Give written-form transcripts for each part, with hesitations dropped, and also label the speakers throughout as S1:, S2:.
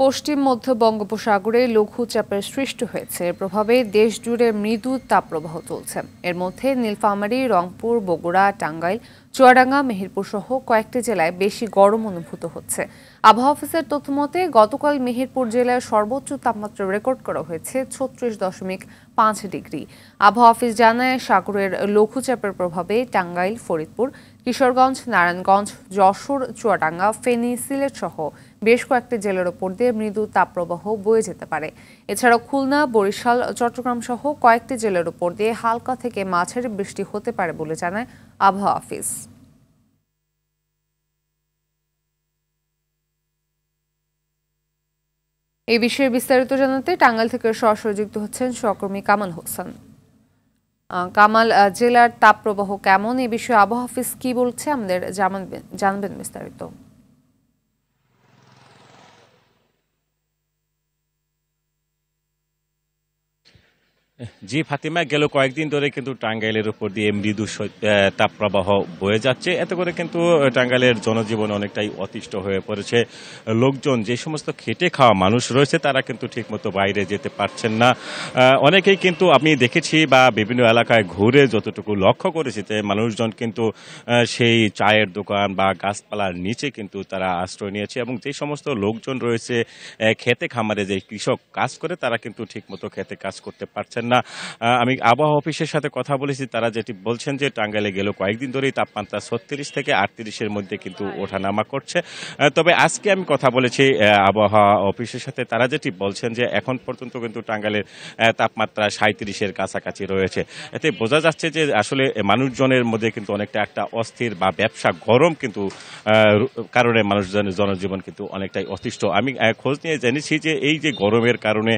S1: পশ্চিম মধ্য বঙ্গোপসাগরে লঘুচাপের সৃষ্টি হয়েছে। এর প্রভাবে দেশ জুড়ে মৃদু তাপপ্রবাহ চলছে। এর মধ্যে নীলফামারী, রংপুর, বগুড়া, টাঙ্গাইল, চুয়াডাঙ্গা, মেহেরপুর সহ কয়েকটি জেলায় বেশি গরম অনুভূত হচ্ছে। আবহাওয়া অফিসের তথ্যমতে গতকাল মেহেরপুর জেলার সর্বোচ্চ তাপমাত্রা রেকর্ড করা হয়েছে 36.5 ডিগ্রি। আবহাওয়া অফিস জানায়, সাগরের লঘুচাপের প্রভাবে টাঙ্গাইল, ফরিদপুর, কিশোরগঞ্জ, নারায়ণগঞ্জ, যশোর, চুয়াডাঙ্গা, ফেনী, সিলেট সহ বেশ কয়েকটি জেলার ওপর দিয়ে মৃদু তাপপ্রবাহ বয়ে যেতে পারে। এছাড়াও খুলনা, বরিশাল, চট্টগ্রাম সহ কয়েকটি জেলার ওপর দিয়ে হালকা থেকে মাঝারি বৃষ্টি হতে পারে বলে জানায় আবহাওয়া অফিস। এই বিষয়ে বিস্তারিত জানাতে টাঙ্গাইল থেকে সরাসরি যুক্ত হচ্ছেন সহকর্মী কামাল হোসেন। কামাল, জেলার তাপপ্রবাহ কেমন, এই বিষয়ে আবহাওয়া অফিস কি বলছে আমাদের জানবেন বিস্তারিত।
S2: জি ফাতিমা, গেল কয়েকদিন ধরে কিন্তু টাঙ্গাইলের উপর দিয়ে মৃদু তাপপ্রবাহ বয়ে যাচ্ছে। এতে করে কিন্তু টাঙ্গাইলের জনজীবন অনেকটাই অতিষ্ঠ হয়ে পড়েছে। লোকজন, যে সমস্ত খেটে খাওয়া মানুষ রয়েছে, তারা কিন্তু ঠিকমতো বাইরে যেতে পারছেন না। অনেকেই কিন্তু আমি দেখেছি বা বিভিন্ন এলাকায় ঘুরে যতটুকু লক্ষ্য করেছি, যে মানুষজন কিন্তু সেই চায়ের দোকান বা গাছপালার নিচে কিন্তু তারা আশ্রয় নিয়েছে, এবং যে সমস্ত লোকজন রয়েছে খেতে খামারে, যে কৃষক কাজ করে, তারা কিন্তু ঠিকমতো খেতে কাজ করতে পারছেন না। আমি আবহাওয়া অফিসের সাথে কথা বলেছি, তারা যেটি বলছেন যে টাঙ্গাইলে গেল কয়েকদিন ধরেই তাপমাত্রা 36 থেকে 38-এর মধ্যে কিন্তু ওঠানামা করছে। তবে আজকে আমি কথা বলেছি আবহাওয়া অফিসের সাথে, তারা যেটি বলছেন যে এখন পর্যন্ত কিন্তু টাঙ্গাইলের তাপমাত্রা 37-এর কাছাকাছি রয়েছে। এতে বোঝা যাচ্ছে যে আসলে মানুষজনের মধ্যে কিন্তু অনেকটা একটা অস্থির বা ব্যবসা গরম কিন্তু কারণে মানুষজনের জনজীবন কিন্তু অনেকটাই অতিষ্ঠ। আমি খোঁজ নিয়ে জেনেছি যে এই যে গরমের কারণে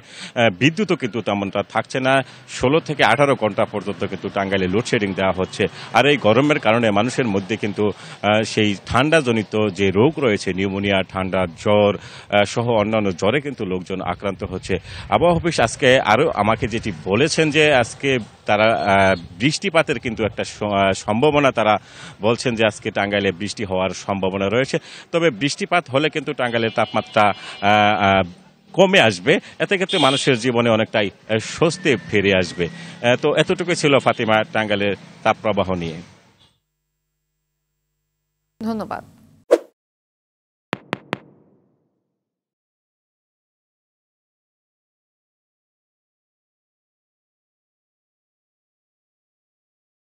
S2: বিদ্যুৎও কিন্তু তেমনটা থাকছে না। 16 থেকে 18 ঘন্টা পর্যন্ত কিন্তু টাঙ্গাইলে লোডশেডিং দেওয়া হচ্ছে। আর এই গরমের কারণে মানুষের মধ্যে কিন্তু সেই ঠান্ডাজনিত যে রোগ রয়েছে, নিউমোনিয়া, ঠান্ডা, জ্বর সহ অন্যান্য জ্বরে কিন্তু লোকজন আক্রান্ত হচ্ছে। আবহাওয়া অফিস আজকে আরও আমাকে যেটি বলেছেন যে আজকে তারা বৃষ্টিপাতের কিন্তু একটা সম্ভাবনা, তারা বলছেন যে আজকে টাঙ্গাইলে বৃষ্টি হওয়ার সম্ভাবনা রয়েছে। তবে বৃষ্টিপাত হলে কিন্তু টাঙ্গাইলের তাপমাত্রা কমে আসবে। এতে ক্ষেত্রে মানুষের জীবনে অনেকটাই স্বস্তি ফিরে আসবে। তো এতটুকু ছিল ফাতিমা টাঙ্গাইলের তাপপ্রবাহ নিয়ে।
S1: ধন্যবাদ।